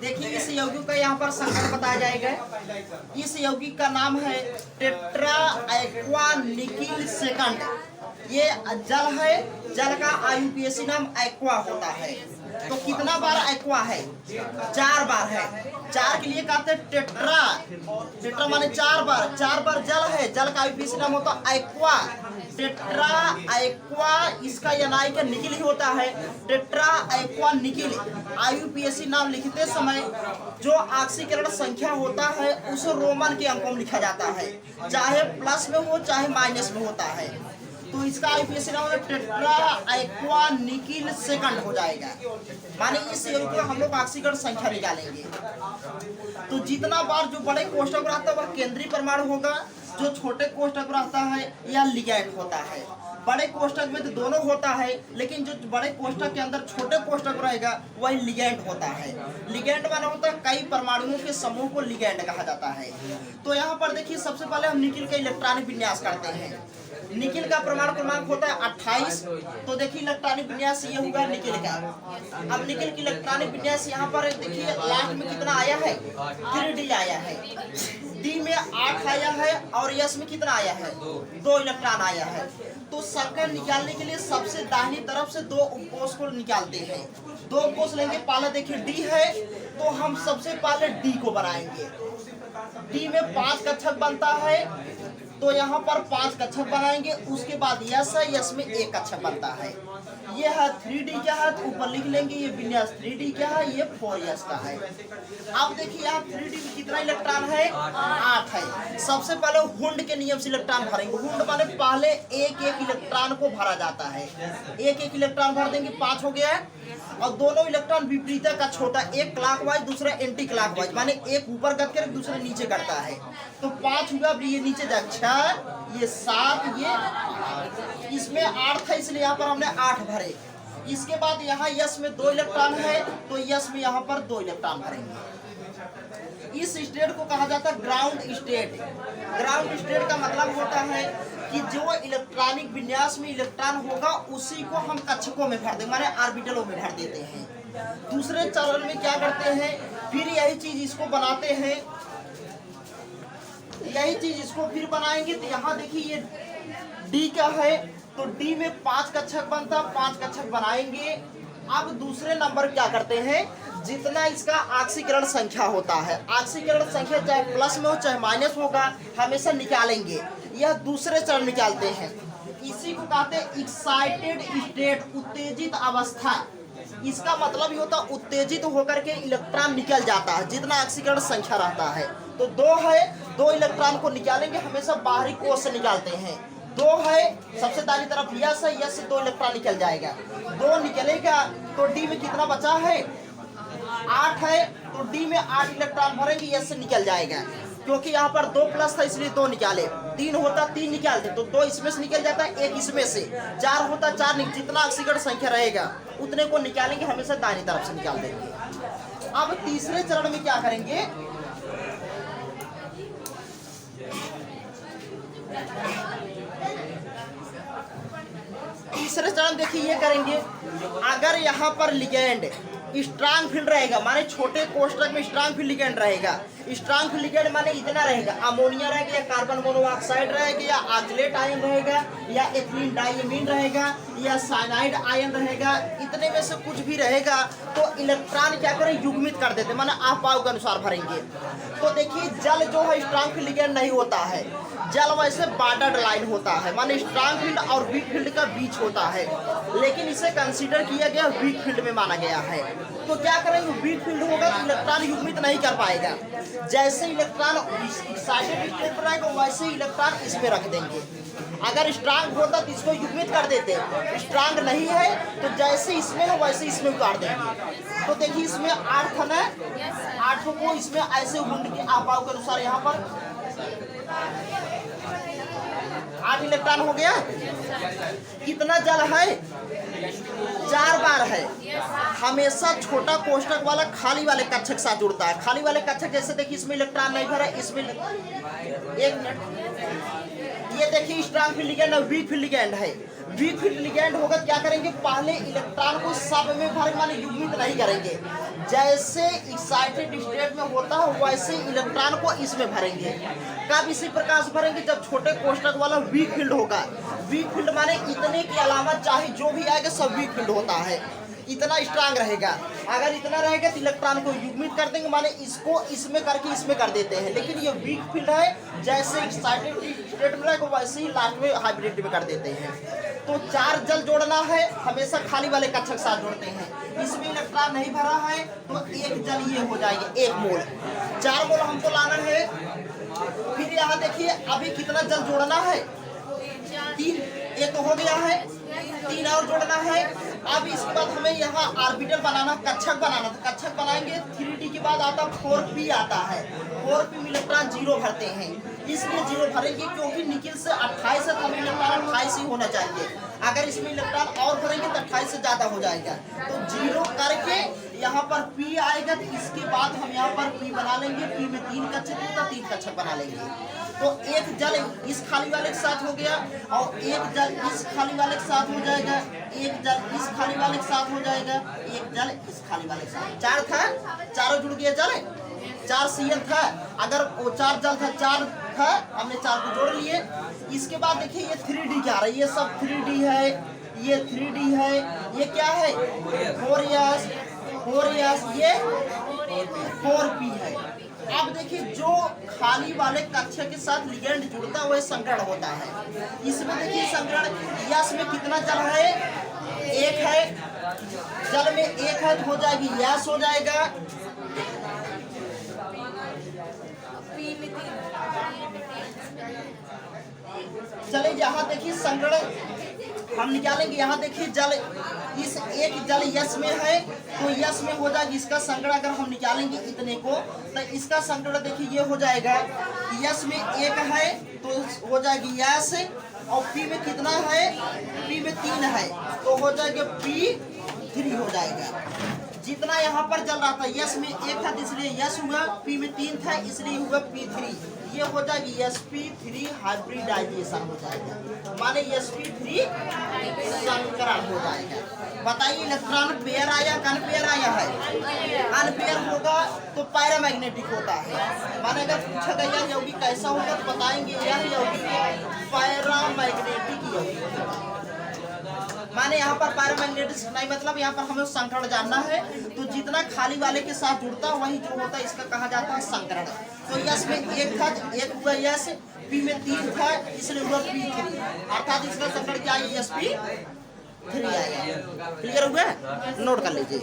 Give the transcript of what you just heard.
देखिए इस यौगिक का यहाँ पर संख्या बताया जाएगा। इस यौगिक का नाम है टेट्रा एक्वा निकिल सेकंड। ये जल है, जल का आईयूपीएसी नाम एक्वा होता है। तो कितना बार एक्वा है? 4 बार है। 4 के लिए कहते हैं टेट्रा। टेट्रा माने 4 बार। 4 बार जल है, जल का आईयूपीएसी नाम होता है एक्वा। टेट्रा एक्वा, इसका एनआई का निकिल ही होता है। टेट्रा एक्वा निकिल आईयूपीएसी नाम लिखते समय जो ऑक्सीकरण संख्या होता है उसे रोमन के अंकों में लिखा जाता है, चाहे प्लस में हो चाहे माइनस में होता है। तो इसका आईयूपीएसी नाम टेट्रा एक्वा निकिल सेकंड हो जाएगा। माने इस यौगिक का हम लोग ऑक्सीकरण संख्या निकालेंगे। तो जितना बार जो बड़े कोष्ठक में रहता है वह केंद्रीय परमाणु होगा, जो छोटे कोष्ठक में रहता है यह लिगैंड होता है। बड़े कोष्ठक में तो दोनों होता है, लेकिन जो बड़े कोष्ठक के अंदर छोटे कोष्ठक रहेगा वही लिगैंड होता है। लिगैंड माना होता है कई परमाणुओं के समूह को लिगैंड कहा जाता है। तो यहाँ पर देखिए सबसे पहले हम निकिल का इलेक्ट्रॉनिक विन्यास करते हैं। निकिल का परमाणु क्रमांक होता है 28। तो देखिए इलेक्ट्रॉनिक विन्यास ये होगा निकिल का। अब निकिल की इलेक्ट्रॉनिक विन्यास यहाँ पर देखिए लास्ट में कितना आया है? 3D आया है। डी में 8 आया है और यस में कितना आया है? 2 इलेक्ट्रॉन आया है। तो संख्या निकालने के लिए सबसे दाहिनी तरफ से 2 उपकोष को निकालते हैं। 2 उपकोष लेंगे। पहले देखिए डी है, तो हम सबसे पहले डी को बनाएंगे। डी में 5 कक्षक बनता है, तो यहाँ पर 5 कक्षक बनाएंगे। उसके बाद यस है, यस में 1 कक्षक बनता है। ये है 3D क्या है, तो ऊपर लिख लेंगे ये विन्यास 3D क्या है, ये 4s का है। अब देखिए यहाँ 3D में कितना इलेक्ट्रॉन है? 8 है। सबसे पहले हुंड के नियम से इलेक्ट्रॉन भरेंगे। हुंड माने पहले एक इलेक्ट्रॉन को भरा जाता है। एक इलेक्ट्रॉन भर देंगे, 5 हो गया है। और दोनों इलेक्ट्रॉन विपरीत कक्ष होता है, एक क्लॉकवाइज दूसरा एंटी क्लॉकवाइज, माने एक ऊपर गति कर दूसरा नीचे करता है। तो 5 हुआ, अब ये नीचे जा 6, ये 7, ये इसमें 8 था इसलिए यहाँ पर हमने 8 भरे। इसके बाद यहाँ यस में 2 इलेक्ट्रॉन है, तो यस में यहाँ पर 2 इलेक्ट्रॉन भरेंगे। इस स्टेट को कहा जाता है ग्राउंड स्टेट। ग्राउंड स्टेट का मतलब होता है कि जो इलेक्ट्रॉनिक विन्यास में इलेक्ट्रॉन होगा उसी को हम कक्षकों में भर देंगे, माने ऑर्बिटलों में भर देते हैं। दूसरे चरण में क्या करते हैं, फिर यही चीज इसको बनाते हैं। यही चीज इसको फिर बनाएंगे। तो यहाँ देखिए ये डी का है, तो डी में 5 कक्षक बनता, 5 कक्षक बनाएंगे। अब दूसरे नंबर क्या करते हैं, जितना इसका ऑक्सीकरण संख्या होता है, ऑक्सीकरण संख्या चाहे प्लस में हो चाहे माइनस होगा, हमेशा निकालेंगे। यह दूसरे चरण निकालते हैं। इसी को कहते हैं एक्साइटेड स्टेट, उत्तेजित अवस्था। इसका मतलब ये होता है उत्तेजित होकर के इलेक्ट्रॉन निकल जाता है जितना ऑक्सीकरण संख्या रहता है। तो 2 है, 2 इलेक्ट्रॉन को निकालेंगे, हमेशा बाहरी कोष से निकालते हैं। 2 है, सबसे दाहिनी तरफ यस है, यस से 2 इलेक्ट्रॉन निकल जाएगा। 2 निकलेगा तो डी में कितना बचा है? 8 है, तो डी में 8 इलेक्ट्रॉन भरेंगे, यस से निकल जाएगा। क्योंकि यहाँ पर 2 प्लस था इसलिए 2 निकाले। 3 होता 3 निकालते, तो 2 इसमें से निकल जाता है, 1 इसमें से। 4 होता 4, जितना ऑक्सीकरण संख्या रहेगा उतने को निकालेंगे, हमेशा दाहिनी तरफ से निकाल देंगे। अब तीसरे चरण में क्या करेंगे, तीसरे चरण देखिए ये करेंगे। अगर यहाँ पर लिगैंड स्ट्रांग फील्ड रहेगा, माने छोटे कोष्ठक में स्ट्रांग फील्ड लिगैंड रहेगा। स्ट्रांग फील्ड लिगैंड माने इतना रहेगा, अमोनिया रहेगा या कार्बन मोनोऑक्साइड रहेगा या ऑक्सलेट आयन रहेगा या एथिलीन डाइमीन रहेगा या साइनाइड आयन रहेगा, इतने में से कुछ भी रहेगा तो इलेक्ट्रॉन क्या करें, युग्मित कर देते, माने आप पाव के अनुसार भरेंगे। तो देखिए जल जो है स्ट्रांग फील्ड लिगैंड नहीं होता है, जल वैसे बॉर्डर लाइन होता है, माने स्ट्रांग फील्ड और वीक फील्ड का बीच होता है, लेकिन इसे कंसीडर किया गया वीक फील्ड में माना गया है। तो क्या करेंगे, वीक फील्ड होगा तो इलेक्ट्रॉन युग्मित नहीं कर पाएगा। जैसे इलेक्ट्रॉन एक्साइटेड स्टेट पर रहेगा वैसे इलेक्ट्रॉन इसमें रख देंगे। अगर स्ट्रांग होता तो इसको युग्मित कर देते, स्ट्रांग नहीं है तो जैसे इसमें है वैसे इसमें उतार देंगे। तो देखिए इसमें 8 था ना, 8 को इसमें ऐसे हुंड के आपाव के अनुसार यहाँ पर 8 इलेक्ट्रॉन हो गया। कितना जल है, 4 बार है। हमेशा छोटा कोष्ठक वाला खाली वाले कक्षक साथ जुड़ता है। खाली वाले कक्षक जैसे देखिए इसमें इलेक्ट्रॉन नहीं भरा, इसमें 1 मिनट, ये देखिए स्ट्रांग फील्ड लिगैंड है, वीक फील्ड लिगैंड है। वीक फील्ड लिगैंड होगा क्या करेंगे, पहले इलेक्ट्रॉन को सब में भरेंगे, माने युग्मित नहीं करेंगे। जैसे एक्साइटेड स्टेट में होता है वैसे इलेक्ट्रॉन को इसमें भरेंगे। कब इसी प्रकार से भरेंगे? जब छोटे कोष्ठक वाला वीक फील्ड होगा। वीक फील्ड माने इतने के अलावा चाहे जो भी आएगा सब वीक फील्ड होता है, इतना स्ट्रांग रहेगा। अगर इतना रहेगा तो इलेक्ट्रॉन को युग्मित कर देंगे, माने इसको इसमें करके इसमें कर देते हैं। लेकिन ये वीक फील्ड है, जैसे एक्साइटेड स्टेट में रहेगा वैसे ही लास्ट में हाइब्रिड में कर देते हैं। तो 4 जल जोड़ना है, हमेशा खाली वाले कक्षक के साथ जोड़ते हैं। इसमें इलेक्ट्रॉन नहीं भरा है तो 1 जल ये हो जाएंगे 1 मोल। 4 मोल हमको लाना है। फिर यहाँ देखिए अभी कितना जल जोड़ना है? 3, ये तो हो गया है, 3 और जोड़ना है। अब इसके बाद हमें यहाँ ऑर्बिटल बनाना, कक्षक बनाना। तो कक्षक बनाएंगे, 3D के बाद आता 4p आता है। 4p में इलेक्ट्रॉन 0 भरते हैं, इसलिए 0 भरेंगे क्योंकि निकिल से 28 है तो हमें इलेक्ट्रॉन 28 ही होना चाहिए। अगर इसमें इलेक्ट्रॉन और भरेंगे तो 28 से ज़्यादा हो जाएगा। तो 0 करके यहाँ पर p आएगा, तो इसके बाद हम यहाँ पर p बना लेंगे। p में 3 कक्षक होता, 3 कक्षक बना लेंगे। तो 1 जल इस खाली वाले के साथ हो गया और 1 जल इस खाली वाले के साथ हो जाएगा, 1 जल इस खाली वाले के साथ हो जाएगा, 1 जल इस खाली वाले के साथ। 4 था, चारों जुड़ गए जल, 4 Cl था। अगर वो 4 जल था, 4 था, हमने 4 को जोड़ लिए। इसके बाद देखिए ये 3D क्या आ रहा है? ये सब 3D है, ये 3D है, ये क्या है? 4s, ये 4p है। अब देखिए जो खाली वाले कक्षक के साथ लिगेंड जुड़ता है वह संकरण होता है। इसमें देखिए संकरण यस में कितना जल है? 1 है। जल में 1 है तो हो जाएगी यस हो जाएगा। चले यहाँ देखिए संकरण हम निकालेंगे। यहाँ देखिए जल इस 1 जल यस में है तो यस में हो जाएगी इसका संकरण। अगर हम निकालेंगे इतने को तो इसका संकरण देखिए ये हो जाएगा, यस में 1 है तो हो जाएगी यस, और पी में कितना है? पी में 3 है तो हो जाएगा P3 हो जाएगा। जितना यहाँ पर जल रहा था यस में 1 था इसलिए यस हुआ, पी में 3 था इसलिए हुआ P3। ये हो जाएगी sp3 हाइब्रिडाइजेशन हो जाएगा, माने sp3 संकरण हो जाएगा। बताइए इलेक्ट्रॉन पेयर आया कि अनपेयर आया है? अनपेयर होगा तो पैरामैग्नेटिक होता है। माने अगर पूछा गया यौगिक कैसा होगा तो बताएंगे यह यौगिक पैरामैग्नेटिक यौगिक। माने यहाँ पर पैरामैग्नेटिक नहीं, मतलब यहाँ पर हमें संकरण जानना है। तो जितना खाली वाले के साथ जुड़ता है वही जो होता है इसका कहा जाता है संकरण। तो यस में 1 था, 1 हुआ यस, पी में 3 था इसलिए हुआ P3, अर्थात इसका संकरण क्या है? sp3 आएगा। क्लियर हुआ? नोट कर लीजिए।